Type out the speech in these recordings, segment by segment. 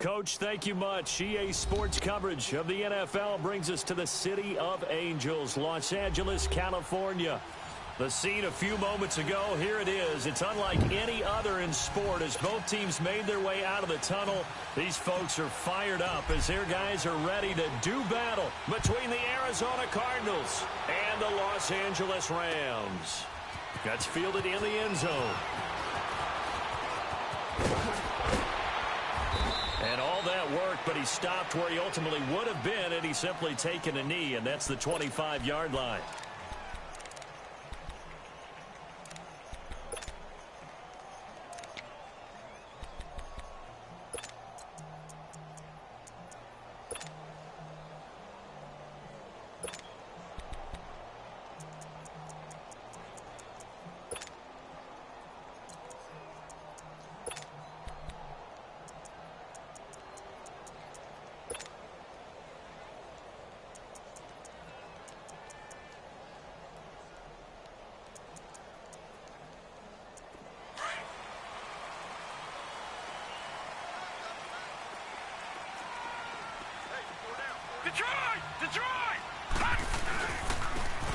Coach, thank you much. EA Sports coverage of the NFL brings us to the City of Angels, Los Angeles, California. The scene a few moments ago, here it is. It's unlike any other in sport as both teams made their way out of the tunnel. These folks are fired up as their guys are ready to do battle between the Arizona Cardinals and the Los Angeles Rams. That's fielded in the end zone. And all that worked, but he stopped where he ultimately would have been had he simply taken a knee, and that's the 25-yard line.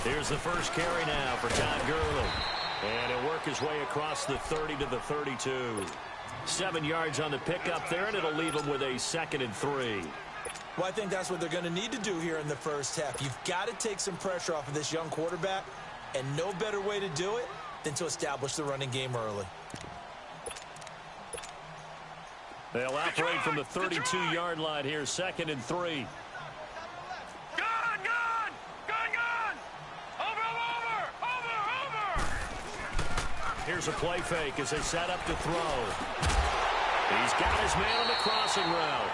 Here's the first carry now for Todd Gurley. And he'll work his way across the 30 to the 32. 7 yards on the pickup there, and it'll leave him with a 2nd and 3. Well, I think that's what they're going to need to do here in the first half. You've got to take some pressure off of this young quarterback, and no better way to do it than to establish the running game early. They'll operate from the 32-yard line here, 2nd and 3. Here's a play fake as they set up to throw. He's got his man on the crossing route.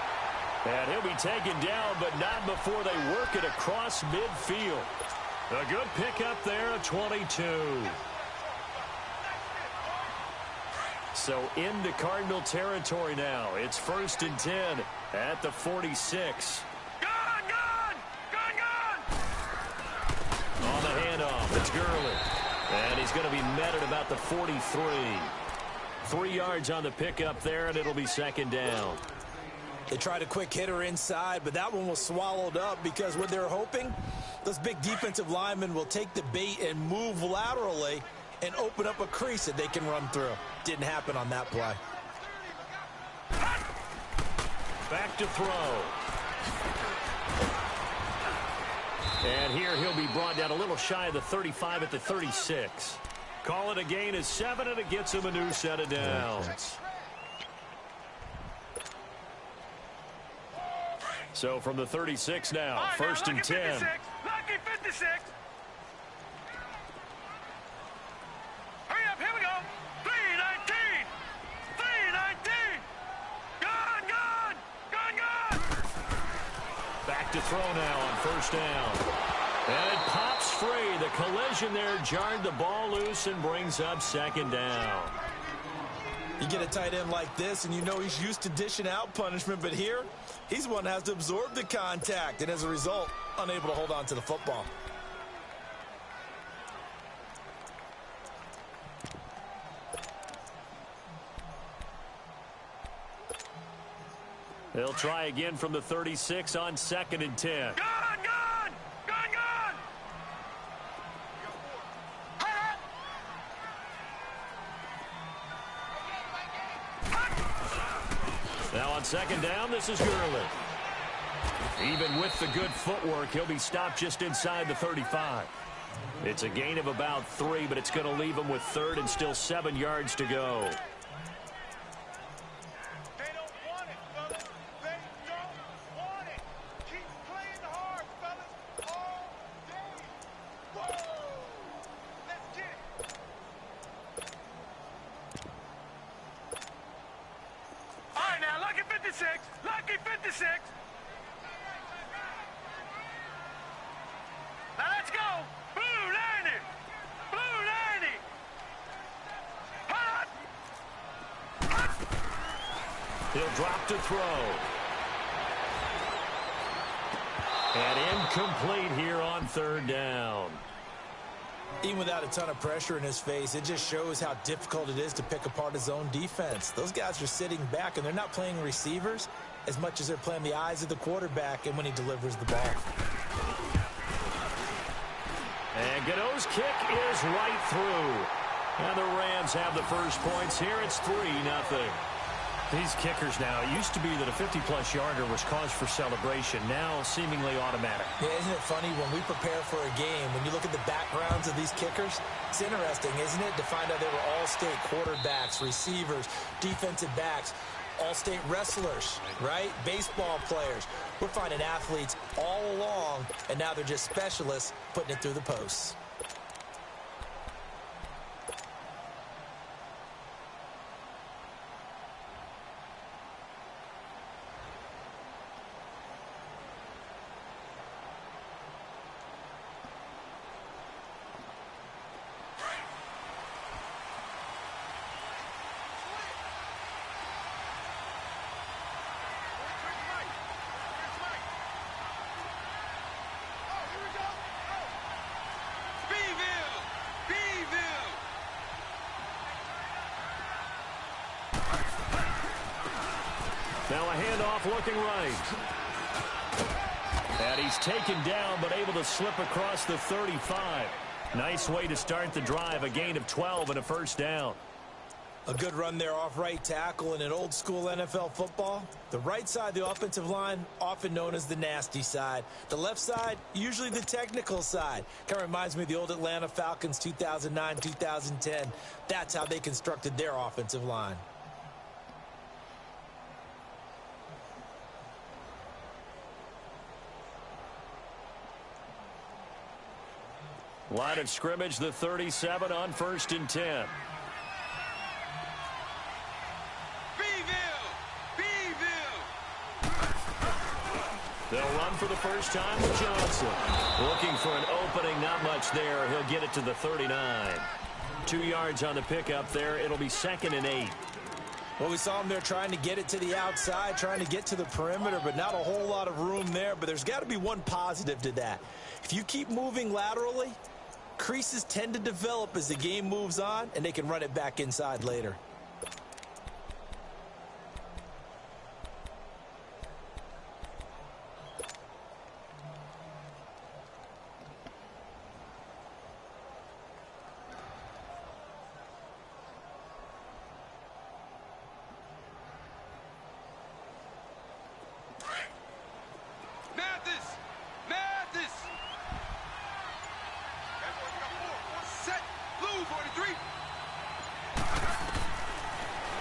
And he'll be taken down, but not before they work it across midfield. A good pickup there at 22. So into Cardinal territory now. It's 1st and 10 at the 46. On the handoff, it's Gurley. And he's going to be met at about the 43. 3 yards on the pickup there, and it'll be 2nd down. They tried a quick hitter inside, but that one was swallowed up because what they're hoping, those big defensive linemen will take the bait and move laterally and open up a crease that they can run through. Didn't happen on that play. Back to throw. And here he'll be brought down a little shy of the 35 at the 36. Call it a gain of 7, and it gets him a new set of downs. So from the 36 now, 1st and 10. Lucky 56. Hurry up, here we go. 319. 319. Gone. Back to throw now on 1st down. And it pops free. The collision there jarred the ball loose and brings up 2nd down. You get a tight end like this, and you know he's used to dishing out punishment, but here, he's one that has to absorb the contact, and as a result, unable to hold on to the football. They'll try again from the 36 on 2nd and 10. Gone. Now on 2nd down, this is Gurley. Even with the good footwork, he'll be stopped just inside the 35. It's a gain of about 3, but it's going to leave him with 3rd and still 7 yards to go. They don't want it, fellas. They don't want it. Keep playing hard, fellas. All day. Whoa! Let's get it. All right, now, lucky 56. Lucky 56. Now, let's go. Blue 90. Blue 90. Hot. He'll drop to throw. And incomplete here on 3rd down. Even without a ton of pressure in his face, it just shows how difficult it is to pick apart his own defense. Those guys are sitting back, and they're not playing receivers. as much as they're playing the eyes of the quarterback and when he delivers the ball. And Godot's kick is right through. And the Rams have the first points here. It's 3-0. These kickers now, it used to be that a 50-plus yarder was cause for celebration. Now, seemingly automatic. Yeah, isn't it funny when we prepare for a game, when you look at the backgrounds of these kickers, it's interesting, isn't it, to find out they were all-state quarterbacks, receivers, defensive backs, all-state wrestlers, right? Baseball players. We're finding athletes all along, and now they're just specialists putting it through the posts. Now a handoff looking right. And he's taken down but able to slip across the 35. Nice way to start the drive. A gain of 12 and a first down. A good run there off right tackle in an old-school NFL football. The right side of the offensive line, often known as the nasty side. The left side, usually the technical side. Kind of reminds me of the old Atlanta Falcons 2009-2010. That's how they constructed their offensive line. Line of scrimmage, the 37 on 1st and 10. They'll run for the first time with Johnson. Looking for an opening, not much there. He'll get it to the 39. 2 yards on the pickup there. It'll be 2nd and 8. Well, we saw him there trying to get it to the outside, trying to get to the perimeter, but not a whole lot of room there. But there's got to be one positive to that. If you keep moving laterally, creases tend to develop as the game moves on, and they can run it back inside later.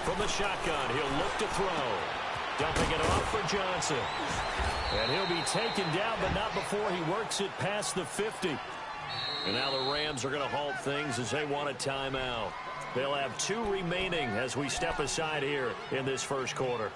From the shotgun, he'll look to throw. Dumping it off for Johnson. And he'll be taken down, but not before he works it past the 50. And now the Rams are going to halt things as they want a timeout. They'll have 2 remaining as we step aside here in this first quarter.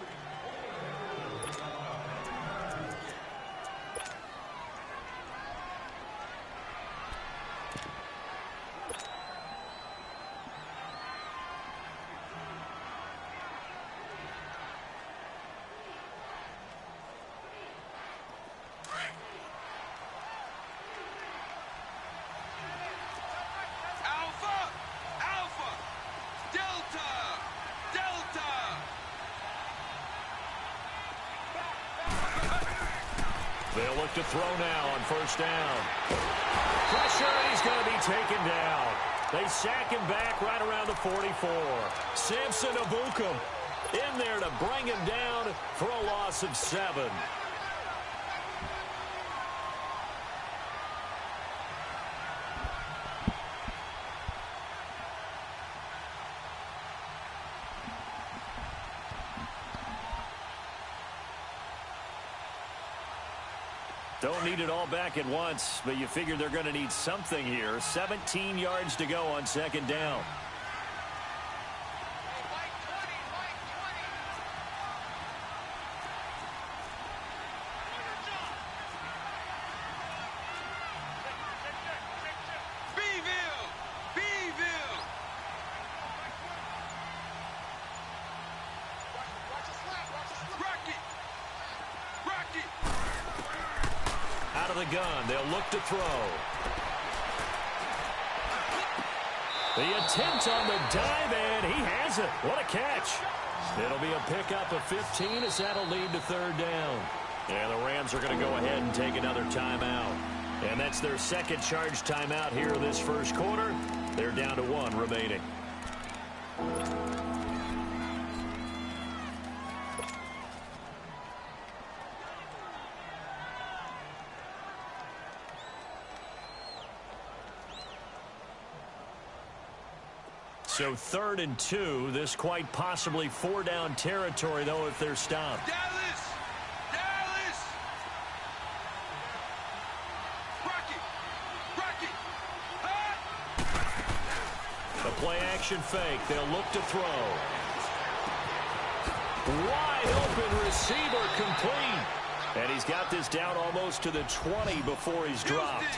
They'll look to throw now on 1st down. Pressure, and he's going to be taken down. They sack him back right around the 44. Samson Abukum in there to bring him down for a loss of 7. Don't need it all back at once, but you figure they're going to need something here. 17 yards to go on 2nd down. Out of the gun, they'll look to throw. The attempt on the dive, and he has it. What a catch. It'll be a pickup of 15 as that'll lead to third down. And the Rams are going to go ahead and take another timeout. And that's their second charge timeout here in this first quarter. They're down to 1 remaining. So 3rd and 2. This quite possibly 4-down territory, though, if they're stopped. Dallas! Dallas! Rocky! Rocky! A play-action fake. They'll look to throw. Wide open receiver complete. And he's got this down almost to the 20 before he's dropped.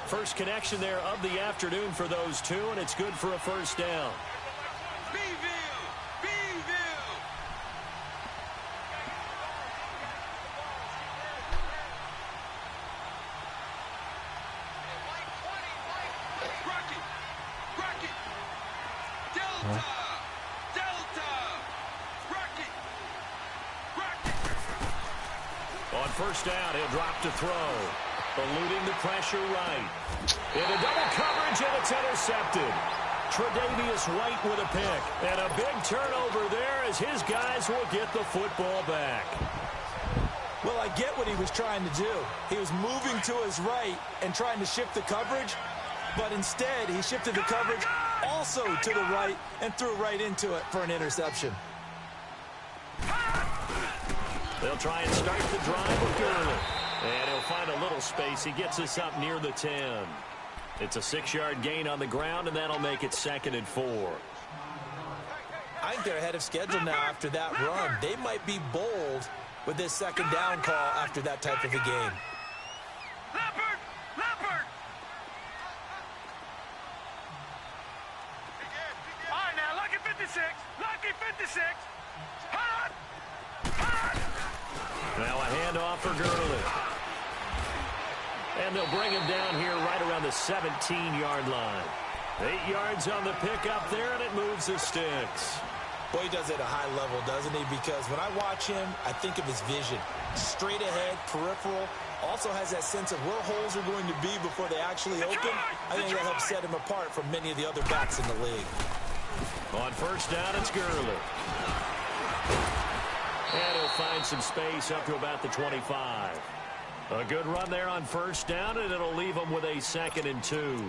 First connection there of the afternoon for those two, and it's good for a first down. Beeville! Beeville! Rocky! Rocky! Delta! Delta! Rocky! Rocky! On first down, he'll drop to throw. Eluding the pressure right. Into double coverage, and it's intercepted. Tre'Davious White with a pick. And a big turnover there as his guys will get the football back. Well, I get what he was trying to do. He was moving to his right and trying to shift the coverage, but instead he shifted the coverage also to the right and threw right into it for an interception. They'll try and start the drive with Gurley. And he'll find a little space. He gets us up near the 10. It's a 6-yard gain on the ground, and that'll make it 2nd and 4. I think they're ahead of schedule now after that run. They might be bold with this 2nd down call after that type of a game. Leopard! Leopard! All right, now, lucky 56. Lucky 56. Hot! Hot! Now a handoff for Gurley. And they'll bring him down here right around the 17-yard line. 8 yards on the pickup there, and it moves the sticks. Boy, he does it at a high level, doesn't he? Because when I watch him, I think of his vision. Straight ahead, peripheral. Also has that sense of where holes are going to be before they actually open. I think that helps set him apart from many of the other backs in the league. On first down, it's Gurley. And he'll find some space up to about the 25. A good run there on first down, and it'll leave them with a 2nd and 2.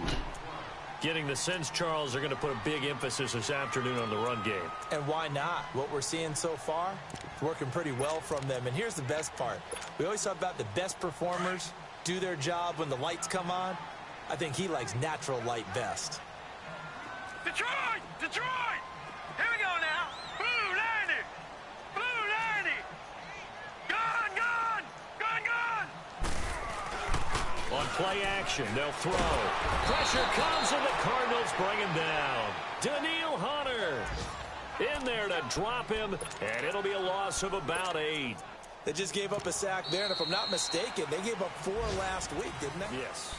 Getting the sense, Charles, are going to put a big emphasis this afternoon on the run game. And why not? What we're seeing so far, it's working pretty well from them. And here's the best part. We always talk about the best performers do their job when the lights come on. I think he likes natural light best. Detroit! Detroit! Here we go now. Blue 90! Blue 90! Gone, gone! Gone, gone! On play action, they'll throw. Pressure comes, and the Cardinals bring him down. Daniil Hunter in there to drop him, and it'll be a loss of about 8. They just gave up a sack there, and if I'm not mistaken, they gave up 4 last week, didn't they? Yes.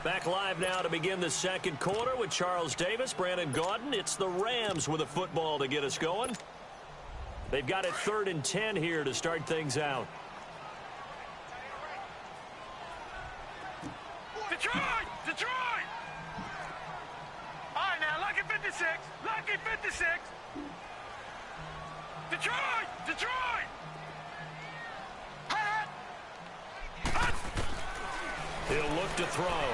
Back live now to begin the second quarter with Charles Davis, Brandon Gaudin. It's the Rams with a football to get us going. They've got it 3rd and 10 here to start things out. Detroit! Detroit! All right, now, lucky 56. Lucky 56. Detroit! Detroit! Hot! Hot! He'll look to throw.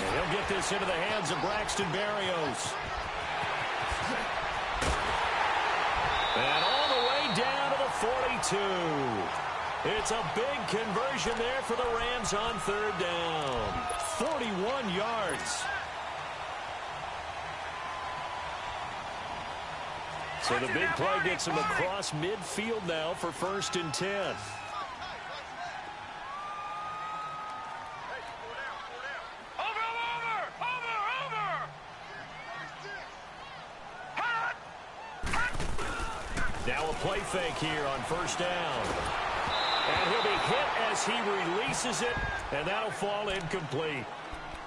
And he'll get this into the hands of Braxton Berrios. And all the way down to the 42. It's a big conversion there for the Rams on 3rd down. 41 yards. So the big play gets him across midfield now for 1st and 10. Now a play fake here on 1st down. And he'll be hit as he releases it, and that'll fall incomplete.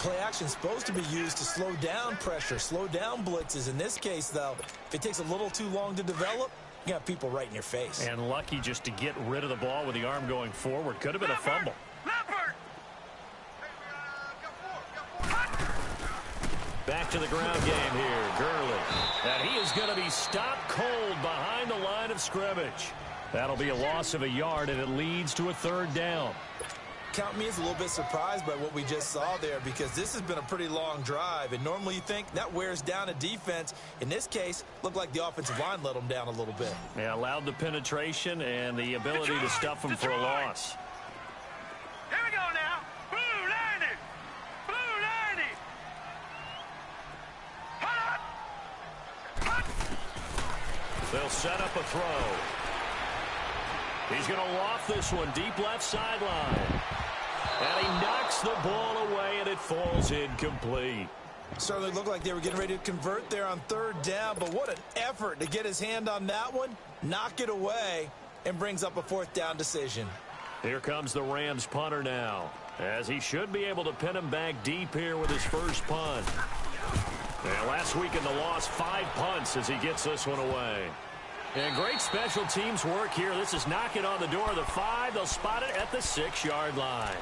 Play action is supposed to be used to slow down pressure, slow down blitzes. In this case, though, if it takes a little too long to develop, you got people right in your face. And lucky just to get rid of the ball with the arm going forward. Could have been a fumble. Back to the ground game here. Gurley. And he is going to be stopped cold behind the line of scrimmage. That'll be a loss of a yard, and it leads to a third down. Count me as a little bit surprised by what we just saw there, because this has been a pretty long drive, and normally you think that wears down a defense. In this case, looked like the offensive line let them down a little bit. Yeah, allowed the penetration and the ability to stuff them for a loss. Here we go now. Blue 90. Blue 90. Hut. They'll set up a throw. He's going to loft this one deep left sideline. And he knocks the ball away, and it falls incomplete. Certainly looked like they were getting ready to convert there on third down, but what an effort to get his hand on that one, knock it away, and brings up a fourth down decision. Here comes the Rams punter now, as he should be able to pin him back deep here with his first punt. And last week in the loss, 5 punts as he gets this one away. And great special teams work here. This is knocking on the door of the 5. They'll spot it at the 6-yard line.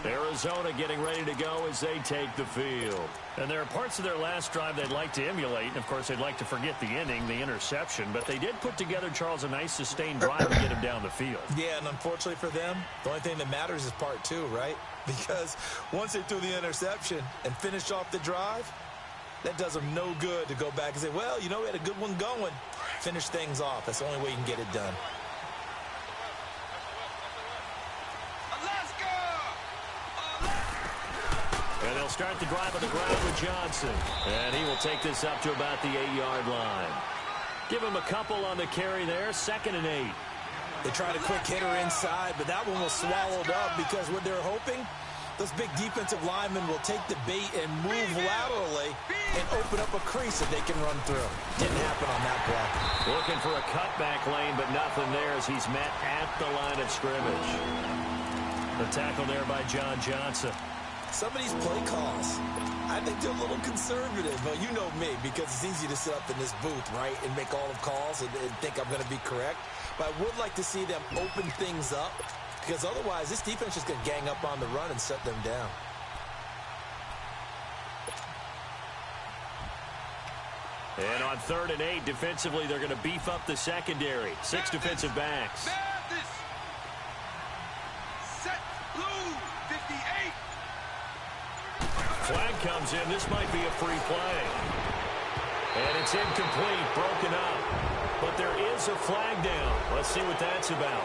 Arizona getting ready to go as they take the field. And there are parts of their last drive they'd like to emulate. And, of course, they'd like to forget the inning, the interception. But they did put together, Charles, a nice sustained drive to get him down the field. Yeah, and unfortunately for them, the only thing that matters is part 2, right? Because once they threw the interception and finished off the drive, that does them no good to go back and say, well, you know, we had a good one going. Finish things off. That's the only way you can get it done. And they'll start the drive on the ground with Johnson. And he will take this up to about the 8-yard line. Give him a couple on the carry there. 2nd and 8. They tried a quick hitter inside, but that one was swallowed up because what they're hoping, those big defensive linemen will take the bait and move laterally and open up a crease that they can run through. Didn't happen on that play. Looking for a cutback lane, but nothing there as he's met at the line of scrimmage. The tackle there by John Johnson. Some of these play calls, I think they're a little conservative. But you know me, because it's easy to sit up in this booth, right, and make all of calls and think I'm going to be correct. But I would like to see them open things up, because otherwise this defense is going to gang up on the run and shut them down. And on 3rd and 8, defensively, they're going to beef up the secondary. 6 defensive backs. Set blue 58. Flag comes in. This might be a free play. And it's incomplete, broken up. But there is a flag down. Let's see what that's about.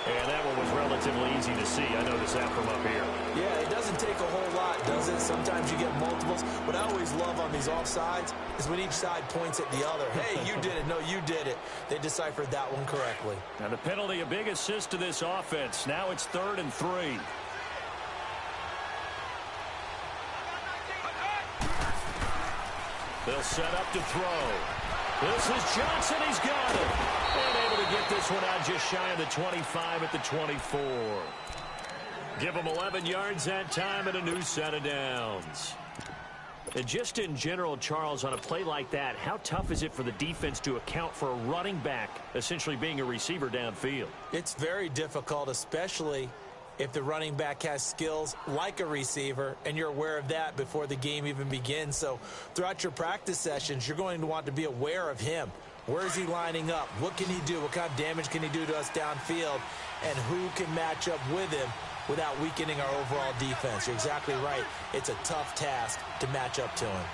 And that one was relatively easy to see. I noticed that from up here. Yeah, it doesn't take a whole lot, does it? Sometimes you get multiples. What I always love on these offsides is when each side points at the other. Hey, you did it. No, you did it. They deciphered that one correctly. Now the penalty, a big assist to this offense. Now it's 3rd and 3. They'll set up to throw. This is Johnson. He's got it. And able to get this one out just shy of the 25 at the 24. Give them 11 yards that time and a new set of downs. And just in general, Charles, on a play like that, how tough is it for the defense to account for a running back essentially being a receiver downfield? It's very difficult, especially if the running back has skills like a receiver, and you're aware of that before the game even begins. So throughout your practice sessions, you're going to want to be aware of him. Where is he lining up? What can he do? What kind of damage can he do to us downfield? And who can match up with him without weakening our overall defense? You're exactly right. It's a tough task to match up to him.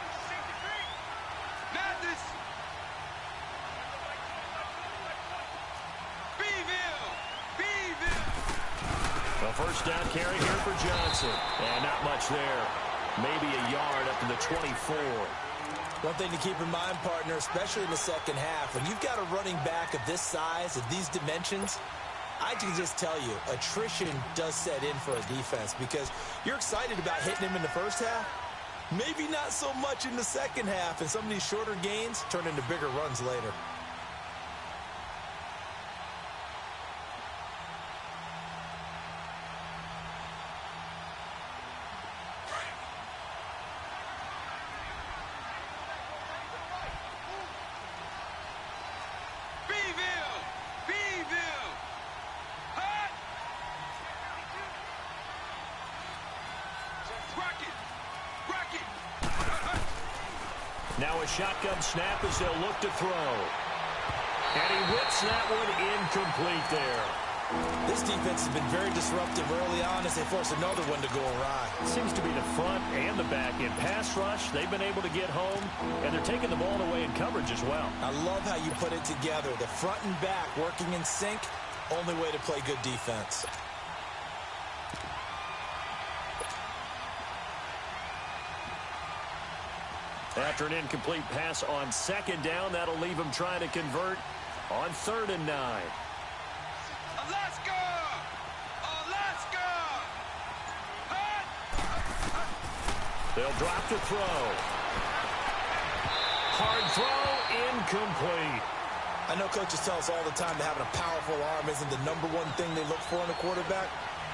A first down carry here for Johnson. And not much there. Maybe a yard up to the 24. One thing to keep in mind, partner, especially in the second half, when you've got a running back of this size, of these dimensions, I can just tell you, attrition does set in for a defense, because you're excited about hitting him in the first half, maybe not so much in the second half, and some of these shorter gains turn into bigger runs later. Now a shotgun snap as they'll look to throw. And he whips that one incomplete there. This defense has been very disruptive early on as they force another one to go awry. Seems to be the front and the back end. Pass rush, they've been able to get home, and they're taking the ball away in coverage as well. I love how you put it together. The front and back working in sync, only way to play good defense. After an incomplete pass on second down, that'll leave him trying to convert on 3rd and 9. Alaska! Alaska! They'll drop the throw. Hard throw, incomplete. I know coaches tell us all the time that having a powerful arm isn't the #1 thing they look for in a quarterback.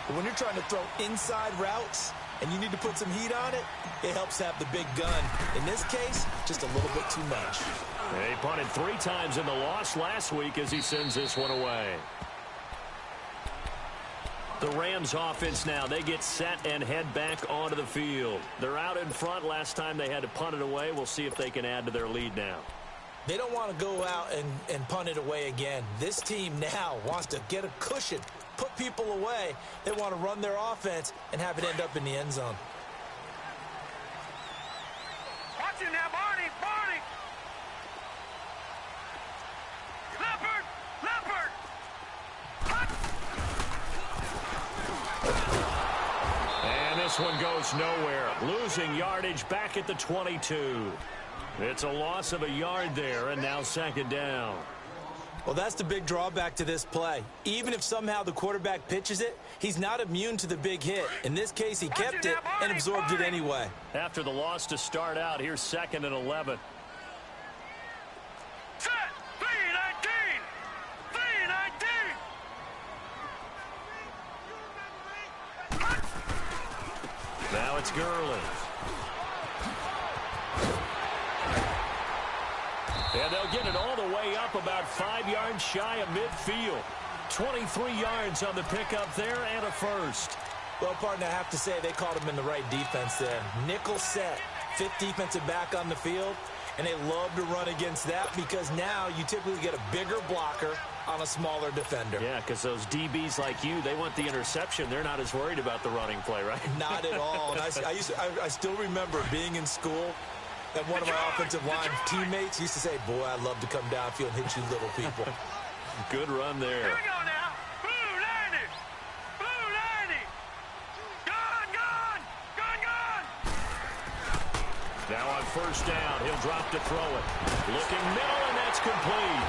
But when you're trying to throw inside routes and you need to put some heat on it, it helps have the big gun. In this case, just a little bit too much. He punted 3 times in the loss last week as he sends this one away. The Rams offense now, they get set and head back onto the field. They're out in front. Last time they had to punt it away. We'll see if they can add to their lead now. They don't want to go out and punt it away again. This team now wants to get a cushion, put people away. They want to run their offense and have it end up in the end zone. Watch it now, Barney! Barney! Leopard! Leopard! And this one goes nowhere. Losing yardage back at the 22. It's a loss of a yard there, and now 2nd down. Well, that's the big drawback to this play. Even if somehow the quarterback pitches it, he's not immune to the big hit. In this case, he kept it and absorbed it anyway. After the loss to start out, here's 2nd and 11. Set! 3-19! 3-19! Now it's Gurley. And they'll get it all the way up about 5 yards shy of midfield. 23 yards on the pickup there and a first. Well, partner, I have to say they called him in the right defense there. Nickel set, 5th defensive back on the field, and they love to run against that because now you typically get a bigger blocker on a smaller defender. Yeah, because those DBs like you, they want the interception. They're not as worried about the running play, right? Not at all. And I still remember being in school, and one of my offensive line teammates used to say, boy, I'd love to come downfield and hit you little people. Good run there. Here we go now. Blue 90! Blue 90! Gone, gone! Gone, gone! Now on 1st down, he'll drop to throw it. Looking middle, and that's complete.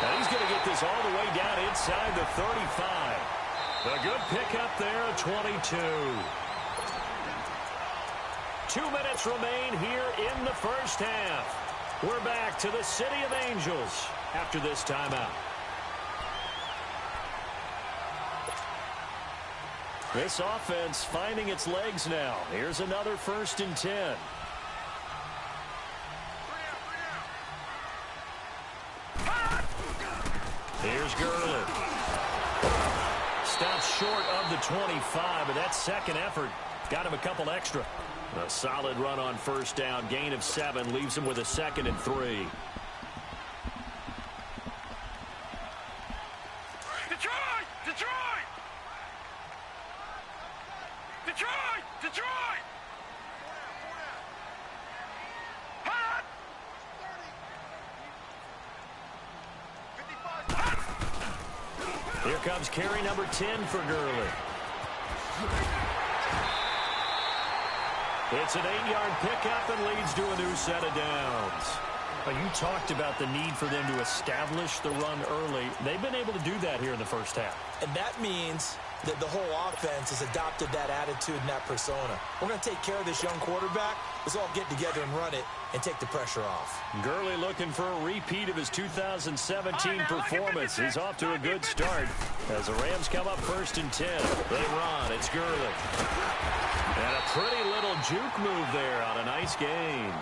Now he's going to get this all the way down inside the 35. A good pickup there, 22. 2 minutes remain here in the first half. We're back to the City of Angels after this timeout. This offense finding its legs now. Here's another 1st and 10. Here's Gurley. Stops short of the 25, but that second effort got him a couple extra. A solid run on 1st down. Gain of 7 leaves him with a 2nd and 3. Detroit! Detroit! Detroit! Detroit! Hot! 55. Here comes carry number 10 for Gurley. It's an 8-yard pickup and leads to a new set of downs. Well, you talked about the need for them to establish the run early. They've been able to do that here in the first half. And that means that the whole offense has adopted that attitude and that persona. We're going to take care of this young quarterback. Let's all get together and run it and take the pressure off. Gurley looking for a repeat of his 2017 performance. He's off to a good start as the Rams come up 1st and 10. They run. It's Gurley. And a pretty little juke move there on a nice gain.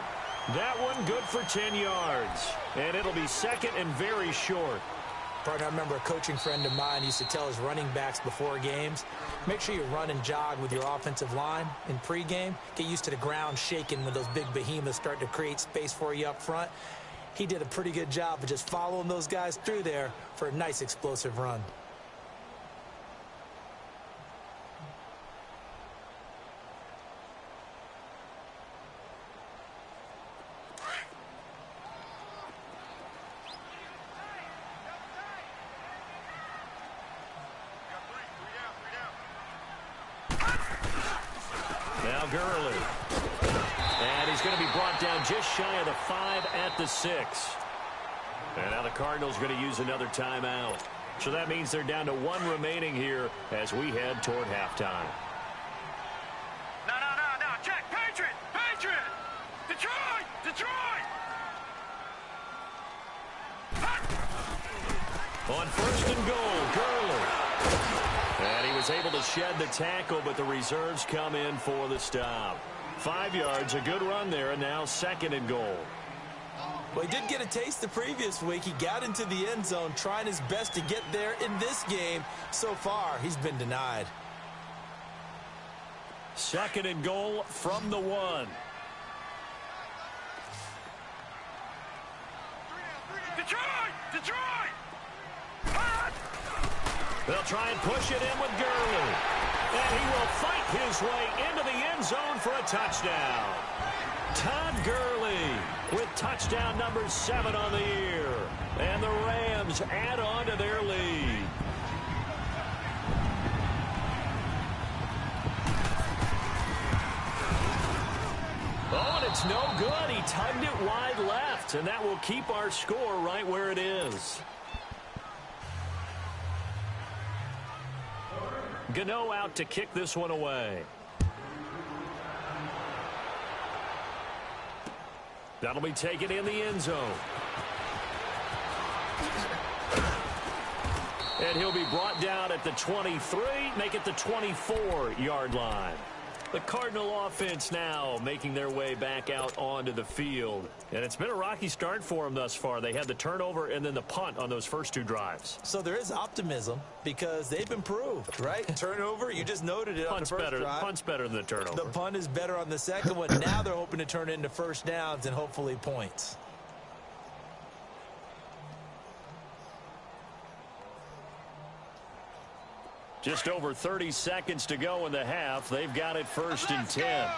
That one good for 10 yards. And it'll be 2nd and very short. Partner, I remember a coaching friend of mine used to tell his running backs before games, make sure you run and jog with your offensive line in pregame. Get used to the ground shaking when those big behemoths start to create space for you up front. He did a pretty good job of just following those guys through there for a nice explosive run. Now Gurley. And he's going to be brought down just shy of the 5 at the 6. And now the Cardinals are going to use another timeout. So that means they're down to 1 remaining here as we head toward halftime. No. Check. Patriot. Detroit. On 1st and goal, Gurley. And he was able to shed the tackle, but the reserves come in for the stop. 5 yards, a good run there, and now 2nd and goal. Well, he did get a taste the previous week. He got into the end zone, trying his best to get there in this game. So far, he's been denied. 2nd and goal from the 1. Detroit! They'll try and push it in with Gurley. And he will fight his way into the end zone for a touchdown. Todd Gurley with touchdown number 7 on the year. And the Rams add on to their lead. Oh, and it's no good. He tugged it wide left, and that will keep our score right where it is. Gano out to kick this one away. That'll be taken in the end zone. And he'll be brought down at the 23, make it the 24-yard line. The Cardinal offense now making their way back out onto the field. And it's been a rocky start for them thus far. They had the turnover and then the punt on those first 2 drives. So there is optimism because they've improved, right? Turnover, you just noted it on the first drive. Punt's better than the turnover. The punt is better on the second one. Now they're hoping to turn it into first downs and hopefully points. Just over 30 seconds to go in the half. They've got it 1st and 10.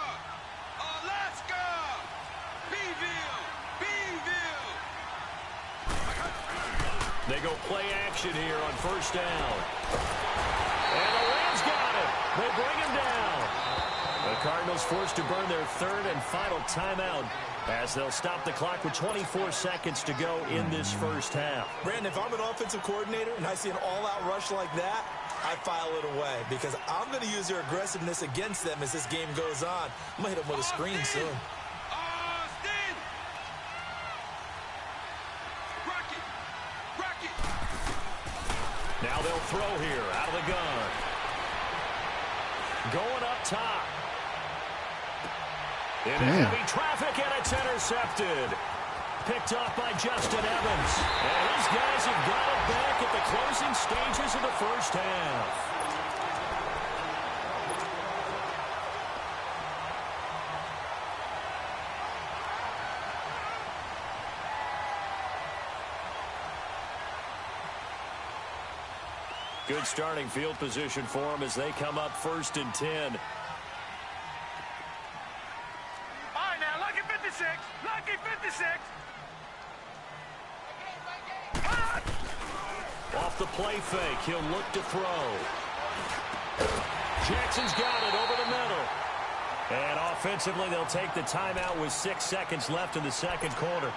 Let's go! Beeville! They go play action here on 1st down. And the Rams got it. They bring him down. The Cardinals forced to burn their 3rd and final timeout as they'll stop the clock with 24 seconds to go in this first half. Brandon, if I'm an offensive coordinator and I see an all-out rush like that, I file it away because I'm going to use their aggressiveness against them as this game goes on. I'm going to hit them with a screen soon. Rocket! Now they'll throw here out of the gun. Going up top. Into heavy traffic, and it's intercepted. Picked off by Justin Evans. And these guys have got it back at the closing stages of the first half. Good starting field position for them as they come up 1st and 10. All right, now, lucky 56. Off the play fake, he'll look to throw. Jackson's got it over the middle. And offensively, they'll take the timeout with 6 seconds left in the second quarter.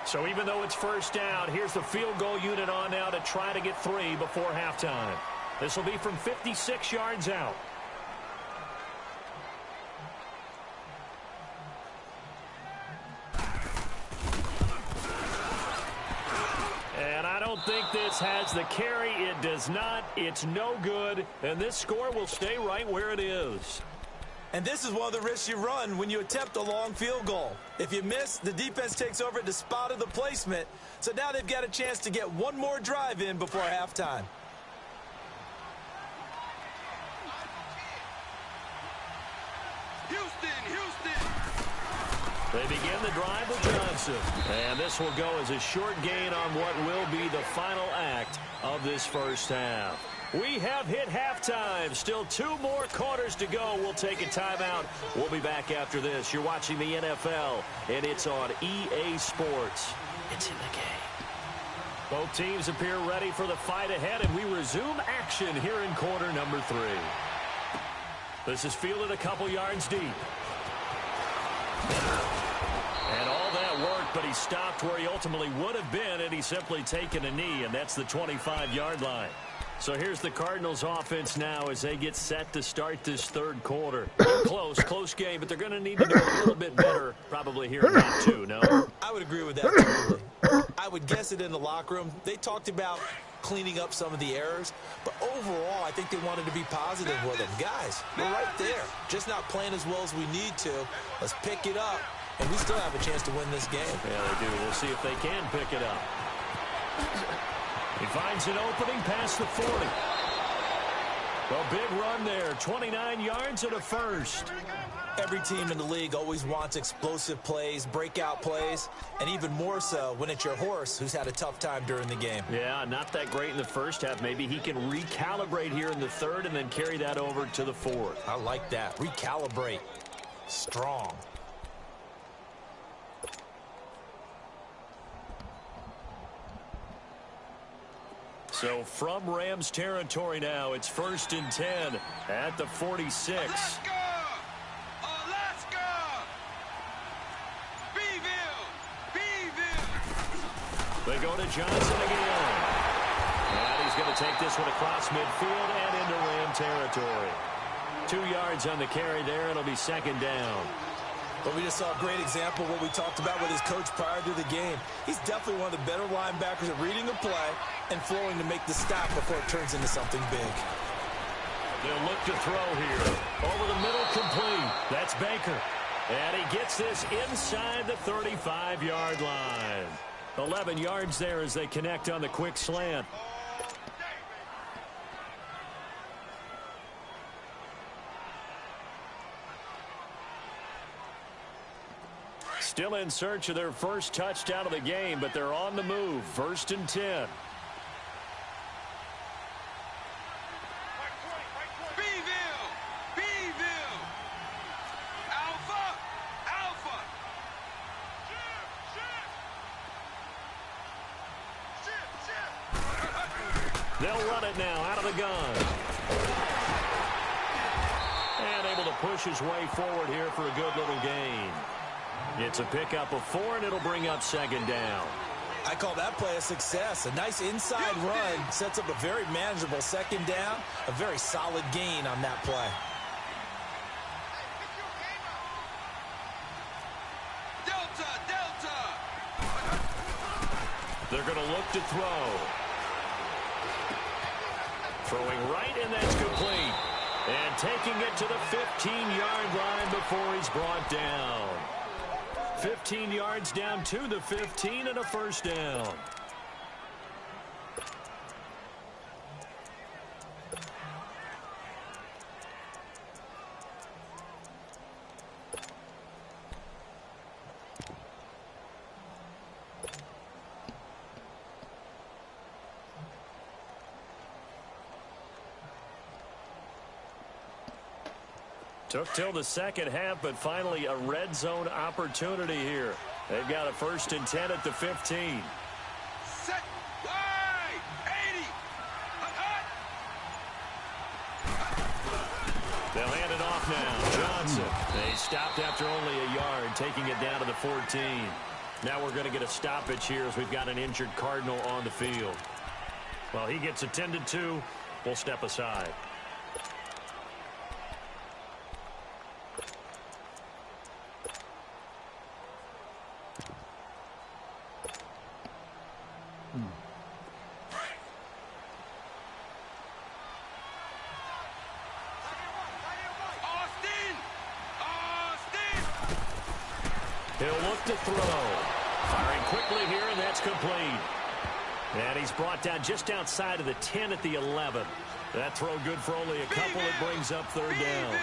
So even though it's 1st down, here's the field goal unit on now to try to get 3 before halftime. This will be from 56 yards out. And I don't think this has the carry. It does not. It's no good. And this score will stay right where it is. And this is one of the risks you run when you attempt a long field goal. If you miss, the defense takes over at the spot of the placement. So now they've got a chance to get one more drive in before halftime. They begin the drive with Johnson. And this will go as a short gain on what will be the final act of this first half. We have hit halftime. Still 2 more quarters to go. We'll take a timeout. We'll be back after this. You're watching the NFL, and it's on EA Sports. It's in the game. Both teams appear ready for the fight ahead, and we resume action here in quarter number 3. This is fielded a couple yards deep. And all that worked, but he stopped where he ultimately would have been had he simply taken a knee, and that's the 25-yard line. So here's the Cardinals offense now as they get set to start this third quarter. Close game, but they're going to need to do a little bit better probably here in half 2, no? I would agree with that totally. I would guess it in the locker room. They talked about cleaning up some of the errors, but overall I think they wanted to be positive with them. Guys, we're right there. Just not playing as well as we need to. Let's pick it up, and we still have a chance to win this game. Yeah, they do. We'll see if they can pick it up. He finds an opening past the 40. A big run there, 29 yards and a first. Every team in the league always wants explosive plays, breakout plays, and even more so when it's your horse who's had a tough time during the game. Yeah, not that great in the first half. Maybe he can recalibrate here in the third and then carry that over to the fourth. I like that. Recalibrate. Strong. So from Rams territory now, it's 1st and 10 at the 46. Alaska! They go to Johnson again. And he's going to take this one across midfield and into Ram territory. 2 yards on the carry there. It'll be 2nd down. But we just saw a great example of what we talked about with his coach prior to the game. He's definitely one of the better linebackers at reading a play and flowing to make the stop before it turns into something big. They'll look to throw here. Over the middle, complete. That's Baker. And he gets this inside the 35-yard line. 11 yards there as they connect on the quick slant. Still in search of their first touchdown of the game, but they're on the move. 1st and 10. They'll run it now out of the gun. And able to push his way forward here for a good little gain. It's a pickup of 4, and it'll bring up 2nd down. I call that play a success. A nice inside run sets up a very manageable 2nd down. A very solid gain on that play. Delta! They're going to look to throw. Throwing right, and that's complete. And taking it to the 15-yard line before he's brought down. 15 yards down to the 15 and a 1st down. Took till the 2nd half, but finally a red zone opportunity here. They've got a 1st and 10 at the 15. Set. Wide. 80. They'll hand it off now. Johnson. They stopped after only a yard, taking it down to the 14. Now we're going to get a stoppage here as we've got an injured Cardinal on the field. Well, he gets attended to. We'll step aside. He'll look to throw. Firing quickly here, and that's complete. And he's brought down just outside of the 10 at the 11. That throw good for only a couple. It brings up third down.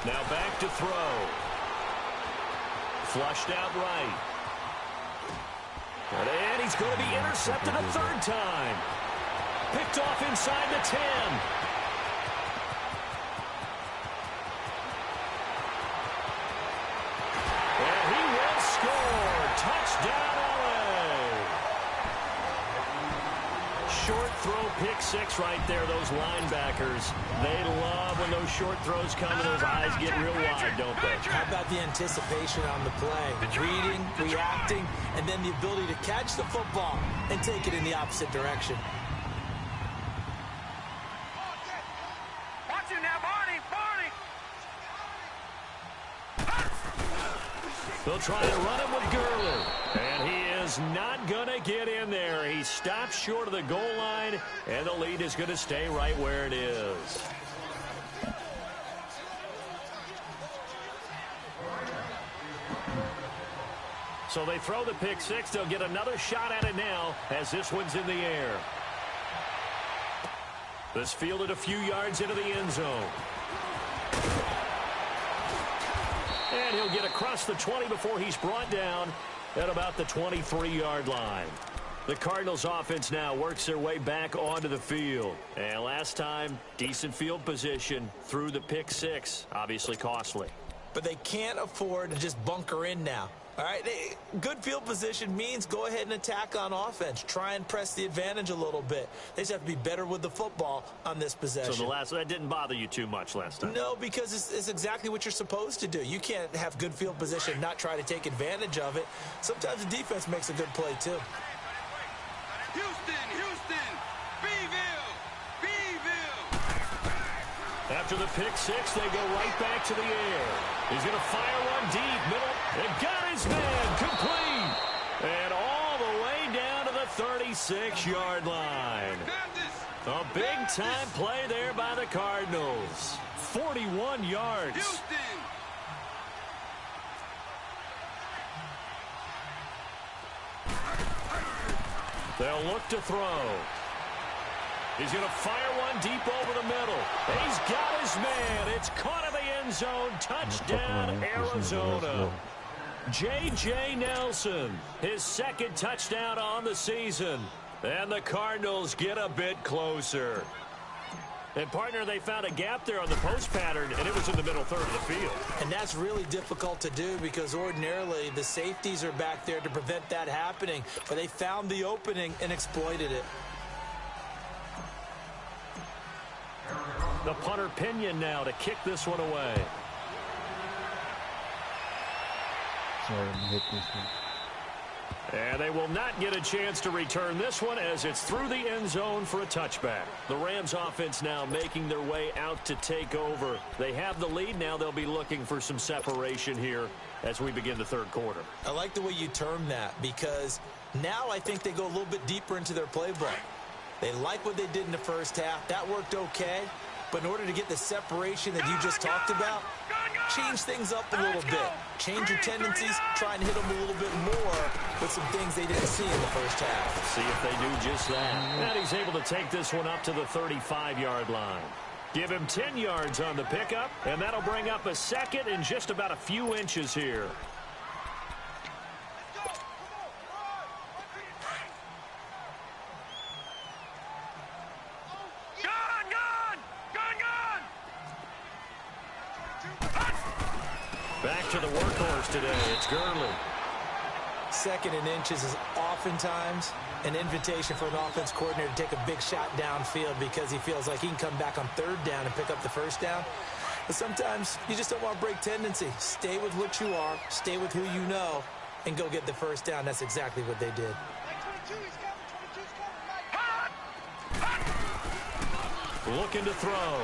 Now back to throw. Flushed out right. And he's going to be intercepted a third time. Picked off inside the 10. And he will score. Touchdown, LA. Short throw, pick six right there. Those linebackers, they love when those short throws come and those eyes get real wide, don't they? How about the anticipation on the play? Reading, reacting, and then the ability to catch the football and take it in the opposite direction. Watch it now, Barney! They'll try to run it with Gurley. And he is not going to get in there. He stops short of the goal line, and the lead is going to stay right where it is. So they throw the pick six. They'll get another shot at it now as this one's in the air. This fielded a few yards into the end zone. And he'll get across the 20 before he's brought down at about the 23-yard line. The Cardinals offense now works their way back onto the field. And last time, decent field position through the pick six. Obviously costly. But they can't afford to just bunker in now. All right, good field position means go ahead and attack on offense. Try and press the advantage a little bit. They just have to be better with the football on this possession. So that didn't bother you too much last time? No, because it's exactly what you're supposed to do. You can't have good field position and not try to take advantage of it. Sometimes the defense makes a good play, too. Houston! Beeville! After the pick six, they go right back to the air. He's going to fire one deep, middle. And got his man complete. And all the way down to the 36-yard line. A big-time play there by the Cardinals. 41 yards. Houston! They'll look to throw. He's going to fire one deep over the middle. He's got his man. It's caught in the end zone. Touchdown, Arizona. J.J. Nelson, his second touchdown on the season. And the Cardinals get a bit closer. And, partner, they found a gap there on the post pattern, and it was in the middle third of the field. And that's really difficult to do because ordinarily the safeties are back there to prevent that happening. But they found the opening and exploited it. The punter Pinion now to kick this one away. Sorry, I hit this one. And they will not get a chance to return this one as it's through the end zone for a touchback. The Rams offense now making their way out to take over. They have the lead. Now they'll be looking for some separation here as we begin the third quarter. I like the way you term that because now I think they go a little bit deeper into their playbook. They like what they did in the first half. That worked okay. But in order to get the separation that you just talked about, change things up a little bit. Change your tendencies, try and hit them a little bit more with some things they didn't see in the first half. See if they do just that. And he's able to take this one up to the 35-yard line. Give him 10 yards on the pickup, and that'll bring up a second in just about a few inches here. Back to the workhorse today. It's Gurley. Second and inches is oftentimes an invitation for an offense coordinator to take a big shot downfield because he feels like he can come back on third down and pick up the first down. But sometimes you just don't want to break tendency. Stay with what you are, stay with who you know, and go get the first down. That's exactly what they did. Looking to throw.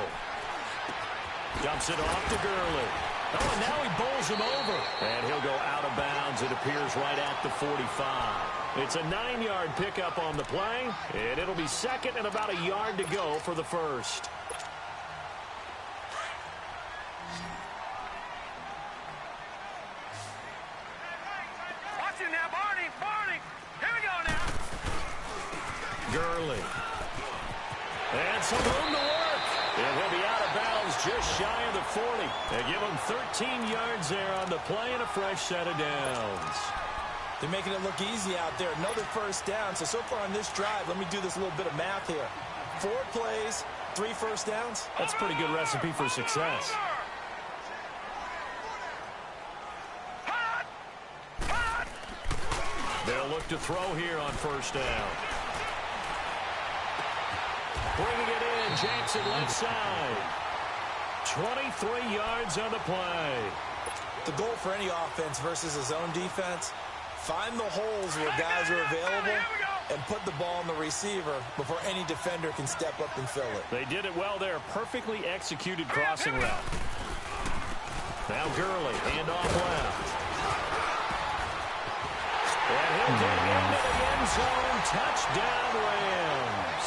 Dumps it off to Gurley. Oh, and now he bowls him over. And he'll go out of bounds, it appears, right at the 45. It's a 9-yard pickup on the play, and it'll be second and about a yard to go for the first. Watch it now, Barney. Here we go now. Gurley. And some room to work. And he'll be out of bounds just shy of the 40. They give him 13 yards there on the play and a fresh set of downs. They're making it look easy out there. Another first down. So far on this drive, let me do this little bit of math here. 4 plays, 3 first downs. That's a pretty good recipe for success. They'll look to throw here on first down. Bringing it in, Jackson left side. 23 yards on the play. The goal for any offense versus his own defense, find the holes where guys are available and put the ball on the receiver before any defender can step up and fill it. They did it well there. Perfectly executed crossing route. Now Gurley, handoff left. And he'll get into the end zone. Touchdown, Rams.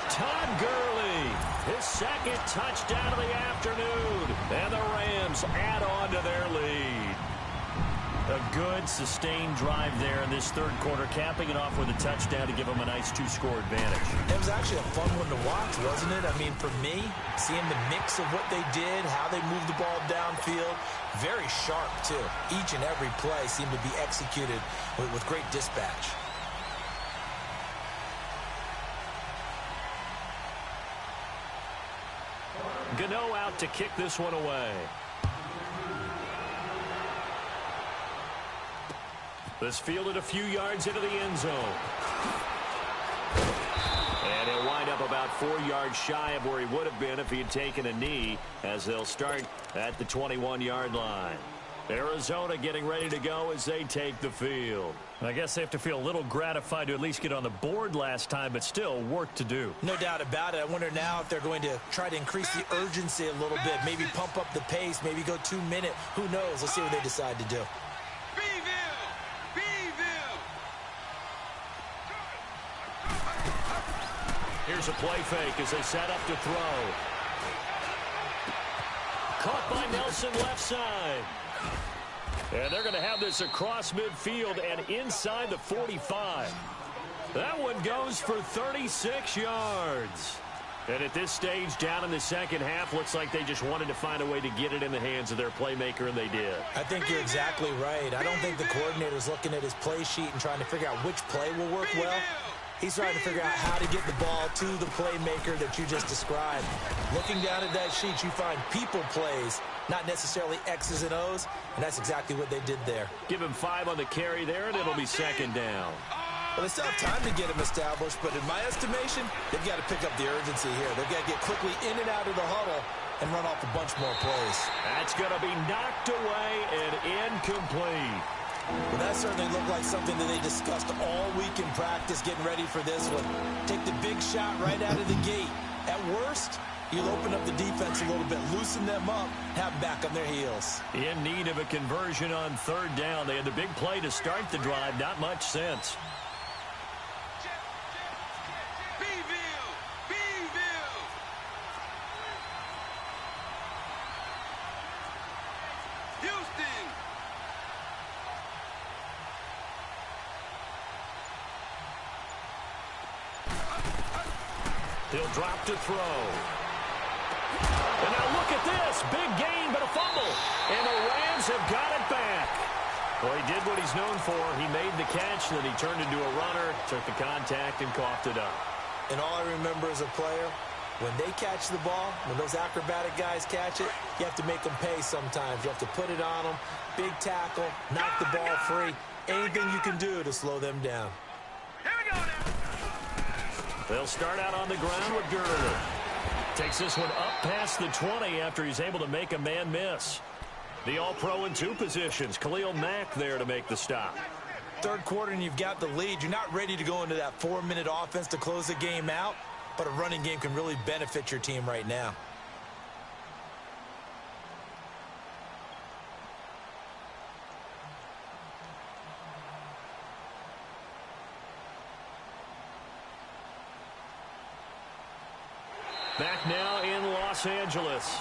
Todd Gurley, his second touchdown of the afternoon. And the Rams add on to their lead. A good, sustained drive there in this third quarter, capping it off with a touchdown to give them a nice 2-score advantage. It was actually a fun one to watch, wasn't it? I mean, for me, seeing the mix of what they did, how they moved the ball downfield, very sharp, too. Each and every play seemed to be executed with great dispatch. Gano out to kick this one away. This fielded a few yards into the end zone. And he'll wind up about 4 yards shy of where he would have been if he had taken a knee, as they'll start at the 21-yard line. Arizona getting ready to go as they take the field. I guess they have to feel a little gratified to at least get on the board last time, but still work to do. No doubt about it. I wonder now if they're going to try to increase the urgency a little bit, maybe pump up the pace, maybe go 2-minute. Who knows? Let's see what they decide to do. Here's a play fake as they set up to throw. Caught by Nelson left side. And they're going to have this across midfield and inside the 45. That one goes for 36 yards. And at this stage, down in the second half, looks like they just wanted to find a way to get it in the hands of their playmaker, and they did. I think you're exactly right. I don't think the coordinator's looking at his play sheet and trying to figure out which play will work well. He's trying to figure out how to get the ball to the playmaker that you just described. Looking down at that sheet, you find people plays, not necessarily X's and O's, and that's exactly what they did there. Give him 5 on the carry there, and it'll be second down. Well, they still have time to get him established, but in my estimation, they've got to pick up the urgency here. They've got to get quickly in and out of the huddle and run off a bunch more plays. That's going to be knocked away and incomplete. Well, that certainly looked like something that they discussed all week in practice, getting ready for this one. Take the big shot right out of the gate. At worst, you'll open up the defense a little bit, loosen them up, have them back on their heels. In need of a conversion on third down. They had the big play to start the drive. Not much sense. He'll drop to throw. And now look at this. Big gain, but a fumble. And the Rams have got it back. Well, he did what he's known for. He made the catch, then he turned into a runner, took the contact, and coughed it up. And all I remember as a player, when they catch the ball, when those acrobatic guys catch it, you have to make them pay sometimes. You have to put it on them, big tackle, knock the ball free. Anything you can do to slow them down. Here we go now. They'll start out on the ground with Gurley. Takes this one up past the 20 after he's able to make a man miss. The All-Pro in 2 positions. Khalil Mack there to make the stop. Third quarter and you've got the lead. You're not ready to go into that 4-minute offense to close the game out. but a running game can really benefit your team right now. Back now in Los Angeles.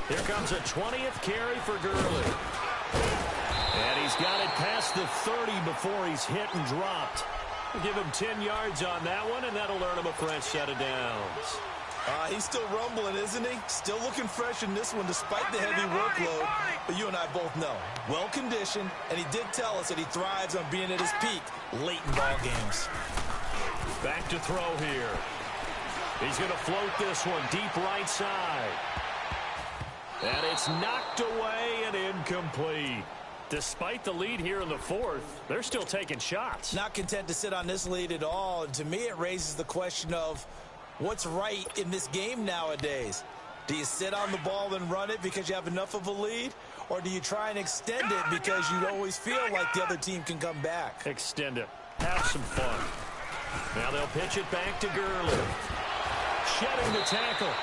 Here comes a 20th carry for Gurley. And he's got it past the 30 before he's hit and dropped. We'll give him 10 yards on that one, and that'll earn him a fresh set of downs. He's still rumbling, isn't he? Still looking fresh in this one despite the heavy workload. But you and I both know, well-conditioned, and he did tell us that he thrives on being at his peak late in ball games. Back to throw here. He's going to float this one deep right side. And it's knocked away and incomplete. Despite the lead here in the fourth, they're still taking shots. Not content to sit on this lead at all. And to me, it raises the question of what's right in this game nowadays. Do you sit on the ball and run it because you have enough of a lead? Or do you try and extend it because you always feel like the other team can come back? Extend it. Have some fun. Now they'll pitch it back to Gurley. Shedding the tackle.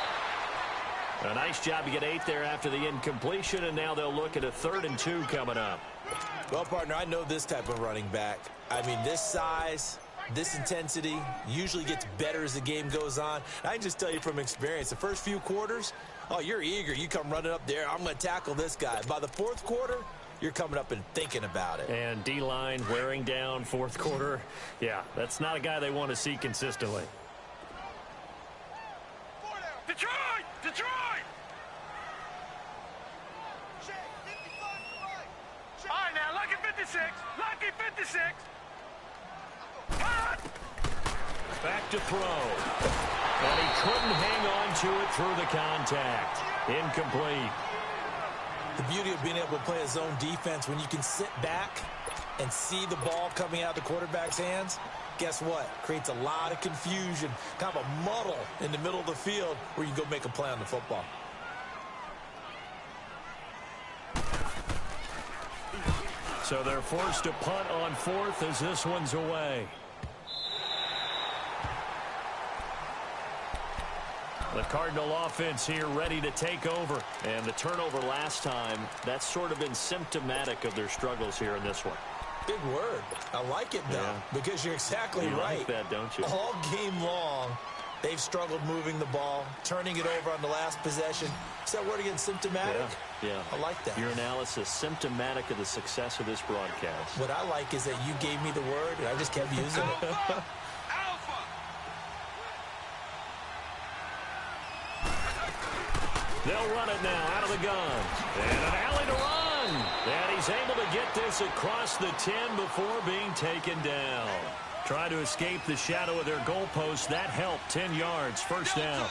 A nice job to get 8 there after the incompletion, and now they'll look at a 3rd and 2 coming up. Well, partner, I know this type of running back. I mean, this size, this intensity usually gets better as the game goes on. I can just tell you from experience, the first few quarters, oh, you're eager. You come running up there, I'm going to tackle this guy. By the fourth quarter, you're coming up and thinking about it. And D-line wearing down fourth quarter. Yeah, that's not a guy they want to see consistently. Detroit! Detroit! All right, now, lucky 56. Lucky 56. Back to throw. And he couldn't hang on to it through the contact. Incomplete. The beauty of being able to play a zone defense when you can sit back and see the ball coming out of the quarterback's hands, guess what? Creates a lot of confusion, kind of a muddle in the middle of the field where you can go make a play on the football. So they're forced to punt on 4th as this one's away. The Cardinal offense here ready to take over. And the turnover last time, that's sort of been symptomatic of their struggles here in this one. Big word. I like it, though, because you're exactly right. You like that, don't you? All game long, they've struggled moving the ball, turning it over on the last possession. Is that word again, symptomatic? Yeah. I like that. Your analysis, symptomatic of the success of this broadcast. What I like is that you gave me the word, and I just kept using it. Alpha! They'll run it now out of the gun. And an alley to run. And he's able to get this across the 10 before being taken down. Trying to escape the shadow of their goalpost. That helped. 10 yards. First down.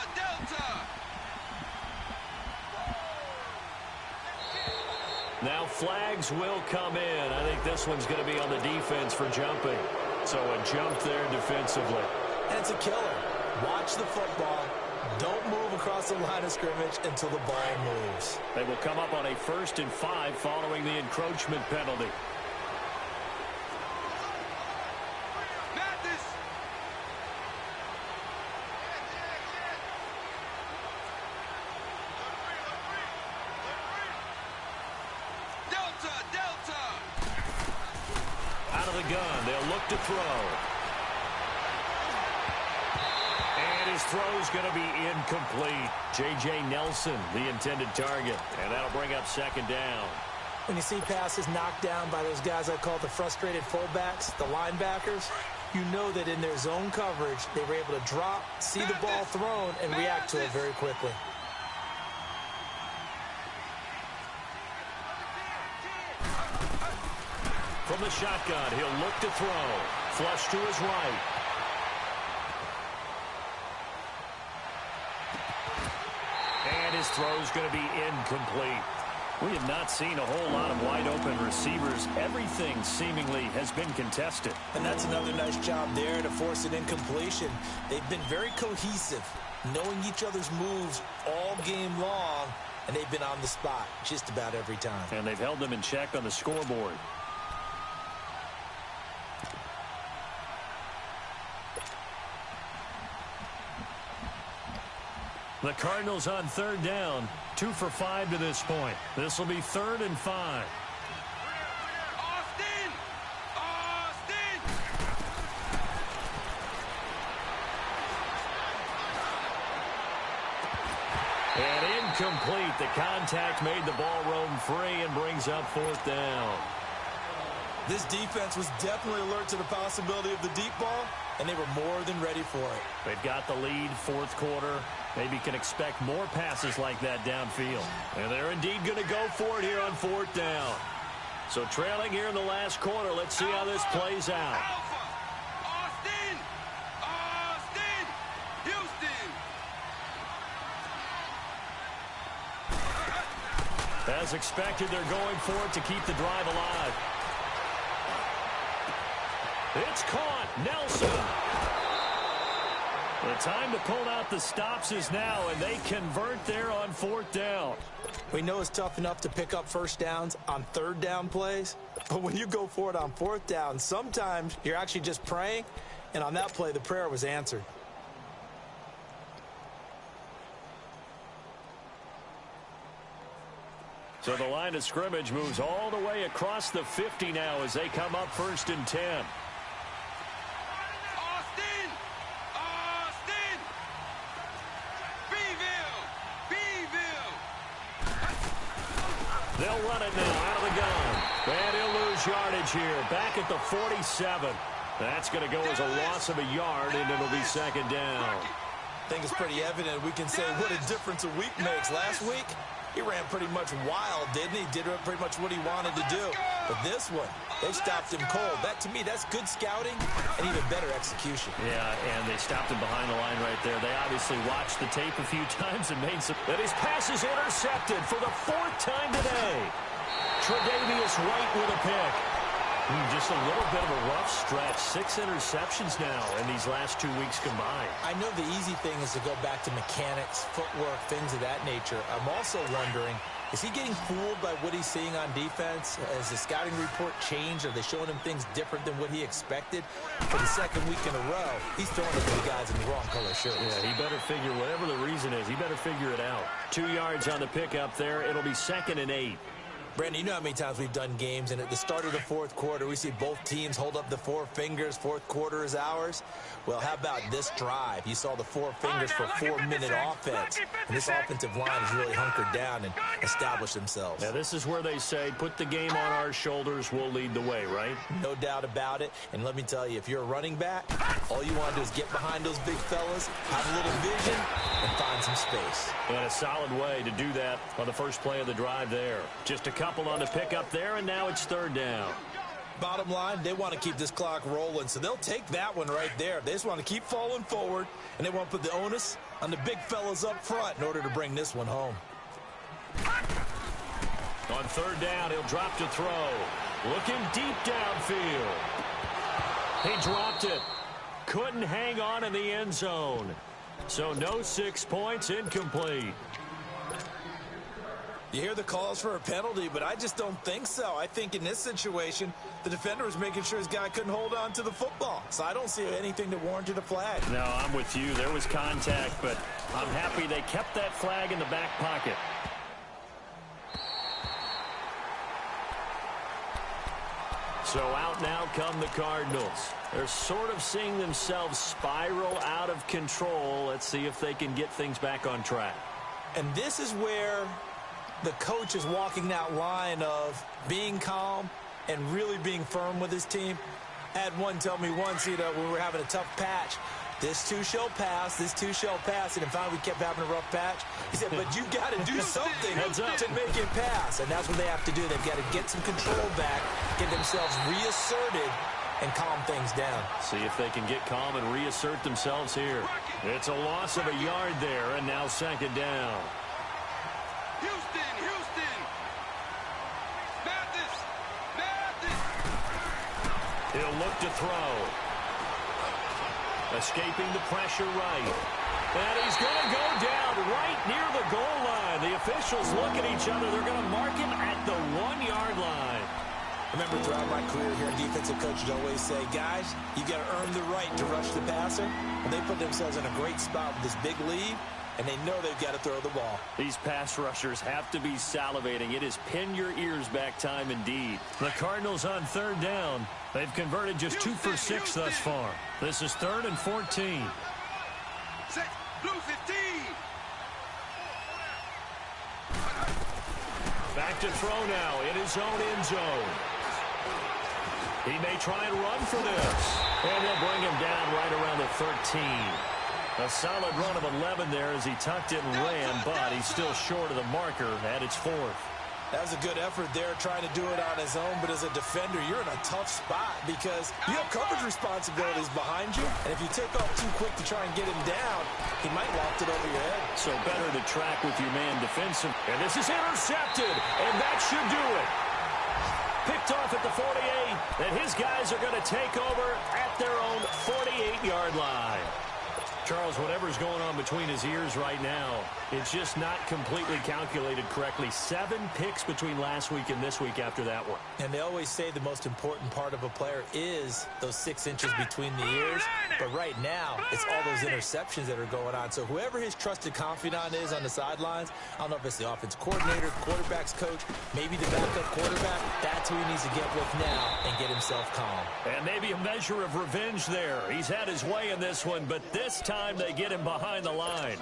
Now flags will come in. I think this one's going to be on the defense for jumping. So a jump there defensively. And it's a killer. Watch the football. Don't move across the line of scrimmage until the ball moves. They will come up on a 1st and 5 following the encroachment penalty. Out of the gun, they'll look to throw. And his throw's going to be incomplete. J.J. Nelson, the intended target. And that'll bring up 2nd down. When you see passes knocked down by those guys I call the frustrated fullbacks, the linebackers, you know that in their zone coverage, they were able to drop, see the ball thrown, and react to it very quickly. From the shotgun, he'll look to throw. Flush to his right. And his throw's going to be incomplete. We have not seen a whole lot of wide-open receivers. Everything seemingly has been contested. And that's another nice job there to force an incompletion. They've been very cohesive, knowing each other's moves all game long, and they've been on the spot just about every time. And they've held them in check on the scoreboard. The Cardinals on third down, 2 for 5 to this point. This will be 3rd and 5. Austin! Austin! And incomplete. The contact made the ball roam free and brings up 4th down. This defense was definitely alert to the possibility of the deep ball, and they were more than ready for it. They've got the lead, 4th quarter. Maybe can expect more passes like that downfield. And they're indeed going to go for it here on 4th down. So trailing here in the last quarter. Let's see how this plays out. Alpha! Austin! Austin! Houston! As expected, they're going for it to keep the drive alive. It's caught. Nelson. The time to pull out the stops is now, and they convert there on 4th down. We know it's tough enough to pick up first downs on 3rd down plays, but when you go for it on 4th down, sometimes you're actually just praying, and on that play, the prayer was answered. So the line of scrimmage moves all the way across the 50 now as they come up 1st and 10. Austin! Austin! Beeville! Beeville! They'll run it now out of the gun. And he'll lose yardage here. Back at the 47. That's going to go as a loss of a yard, and it'll be 2nd down. I think it's pretty evident we can say what a difference a week makes. Last week, he ran pretty much wild, didn't he? Did pretty much what he wanted to do. But this one, they stopped him cold. That, to me, that's good scouting and even better execution. Yeah, and they stopped him behind the line right there. They obviously watched the tape a few times and made some... And his pass is intercepted for the 4th time today. Tre'Davious White with a pick. Just a little bit of a rough stretch. 6 interceptions now in these last 2 weeks combined. I know the easy thing is to go back to mechanics, footwork, things of that nature. I'm also wondering, is he getting fooled by what he's seeing on defense? Has the scouting report changed? Are they showing him things different than what he expected? For the 2nd week in a row, he's throwing it to the guys in the wrong color shirts. Yeah, he better figure, whatever the reason is, he better figure it out. 2 yards on the pickup there. It'll be 2nd and 8. Brandon, you know how many times we've done games, and at the start of the 4th quarter, we see both teams hold up the 4 fingers, 4th quarter is ours. Well, how about this drive? You saw the 4 fingers for 4-minute offense, and this offensive line has really hunkered down and established themselves. Now, this is where they say, put the game on our shoulders, we'll lead the way, right? No doubt about it, and let me tell you, if you're a running back, all you want to do is get behind those big fellas, have a little vision, and find some space. And a solid way to do that on the first play of the drive there. Just a couple on the pickup there, and now it's 3rd down. Bottom line, they want to keep this clock rolling, so they'll take that one right there. They just want to keep falling forward, and they want to put the onus on the big fellas up front in order to bring this one home. On 3rd down, he'll drop to throw. Looking deep downfield. He dropped it. Couldn't hang on in the end zone. So no 6 points, incomplete. You hear the calls for a penalty, but I just don't think so. I think in this situation, the defender was making sure his guy couldn't hold on to the football. So I don't see anything that warranted a flag. No, I'm with you. There was contact, but I'm happy they kept that flag in the back pocket. So out now come the Cardinals. They're sort of seeing themselves spiral out of control. Let's see if they can get things back on track. And this is where the coach is walking that line of being calm and really being firm with his team. I had one tell me once, when we were having a tough patch, this too shall pass, this too shall pass. And finally we kept having a rough patch. He said, but you got to do something to make it pass. And that's what they have to do. They've got to get some control back, get themselves reasserted, and calm things down. See if they can get calm and reassert themselves here. It's a loss of a yard there, and now 2nd down. Houston! Houston! He'll look to throw. Escaping the pressure right. And he's going to go down right near the goal line. The officials look at each other. They're going to mark him at the 1-yard line. Remember, throughout my career here, defensive coaches always say, guys, you got to earn the right to rush the passer. And they put themselves in a great spot with this big lead, and they know they've got to throw the ball. These pass rushers have to be salivating. It is pin your ears back time indeed. The Cardinals on 3rd down. They've converted just 2 for 6 thus far. This is 3rd and 14. Blue 15. Back to throw now in his own end zone. He may try and run for this. And they'll bring him down right around the 13. A solid run of 11 there as he tucked it and ran, but he's still short of the marker at its 4th. That was a good effort there trying to do it on his own, but as a defender, you're in a tough spot because you have coverage responsibilities behind you, and if you take off too quick to try and get him down, he might loft it over your head. So better to track with your man defensive. And this is intercepted, and that should do it. Picked off at the 48, and his guys are going to take over at their own 48-yard line. Charles, whatever's going on between his ears right now, it's just not completely calculated correctly. 7 picks between last week and this week after that one. And they always say the most important part of a player is those 6 inches between the ears. But right now, it's all those interceptions that are going on. So whoever his trusted confidant is on the sidelines, I don't know if it's the offense coordinator, quarterback's coach, maybe the backup quarterback, that's who he needs to get with now and get himself calm. And maybe a measure of revenge there. He's had his way in this one, but this time they get him behind the line.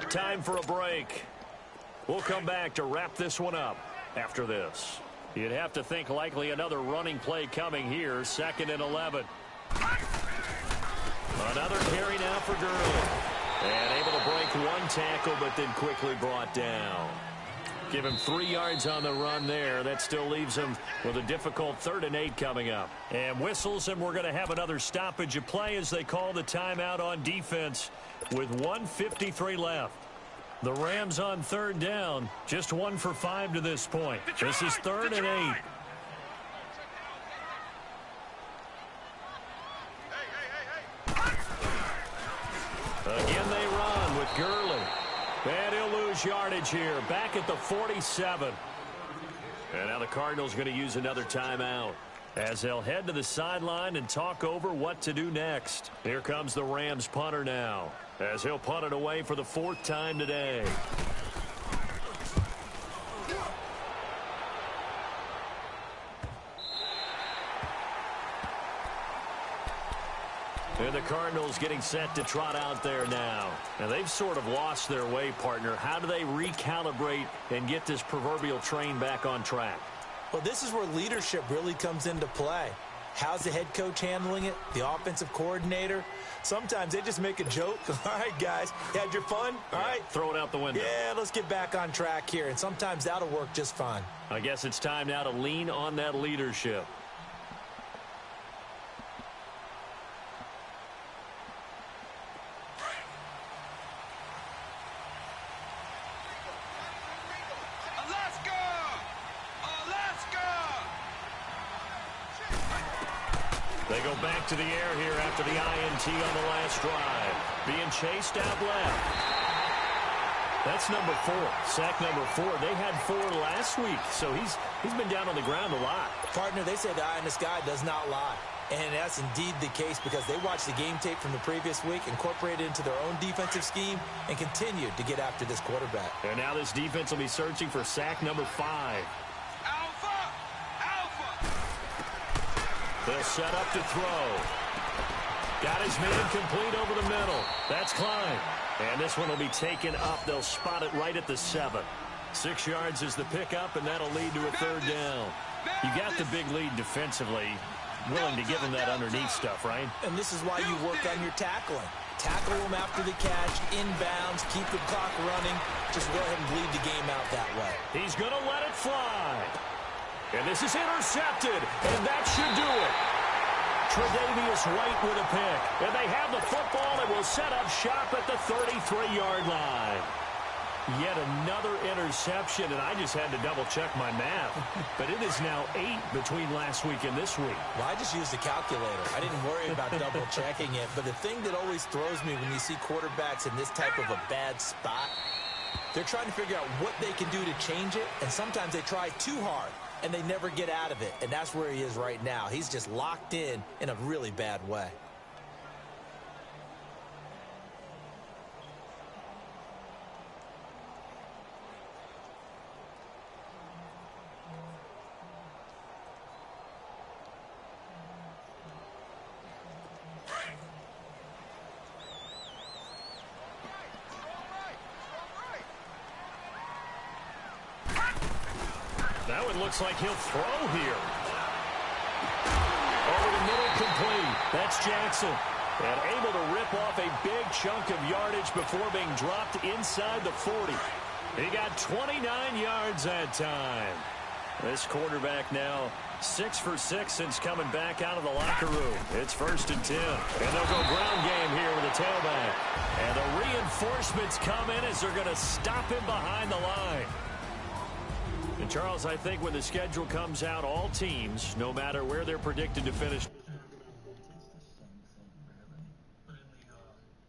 Time for a break. We'll come back to wrap this one up after this. You'd have to think likely another running play coming here. 2nd and 11. Another carry now for Gurley. And able to break 1 tackle, but then quickly brought down. Give him 3 yards on the run there. That still leaves him with a difficult 3rd and 8 coming up. And whistles, and we're going to have another stoppage of play as they call the timeout on defense with 1:53 left. The Rams on 3rd down, just 1 for 5 to this point. This is 3rd and 8. Again they run with Gurley. And he'll lose yardage here. Back at the 47. And now the Cardinals going to use another timeout as they'll head to the sideline and talk over what to do next. Here comes the Rams punter now as he'll punt it away for the 4th time today. And the Cardinals getting set to trot out there now. And they've sort of lost their way, partner. How do they recalibrate and get this proverbial train back on track? Well, this is where leadership really comes into play. How's the head coach handling it? The offensive coordinator? Sometimes they just make a joke. All right, guys, you had your fun? All right. Throw it out the window. Yeah, let's get back on track here. And sometimes that'll work just fine. I guess it's time now to lean on that leadership. They go back to the air here after the INT on the last drive. Being chased out left. That's number 4. Sack number 4. They had 4 last week, so he's been down on the ground a lot. Partner, they say the eye in the sky does not lie. And that's indeed the case because they watched the game tape from the previous week, incorporated it into their own defensive scheme, and continued to get after this quarterback. And now this defense will be searching for sack number 5. They'll set up to throw. Got his man complete over the middle. That's Klein. And this one will be taken up. They'll spot it right at the 7. 6 yards is the pickup, and that'll lead to a 3rd down. You got the big lead defensively. Willing to give him that underneath stuff, right? And this is why you work on your tackling. Tackle him after the catch, inbounds, keep the clock running. Just go ahead and bleed the game out that way. He's going to let it fly. And this is intercepted, and that should do it. Tre'Davious White with a pick. And they have the football and will set up shop at the 33-yard line. Yet another interception, and I just had to double-check my math. But it is now 8 between last week and this week. Well, I just used a calculator. I didn't worry about double-checking it. But the thing that always throws me when you see quarterbacks in this type of a bad spot, they're trying to figure out what they can do to change it, and sometimes they try too hard, and they never get out of it. And that's where he is right now. He's just locked in a really bad way. That one looks like he'll throw here. Over the middle, complete. That's Jackson. And able to rip off a big chunk of yardage before being dropped inside the 40. He got 29 yards that time. This quarterback now 6 for 6 since coming back out of the locker room. It's 1st and 10. And they'll go ground game here with a tailback. And the reinforcements come in as they're going to stop him behind the line. And Charles, I think when the schedule comes out, all teams, no matter where they're predicted to finish,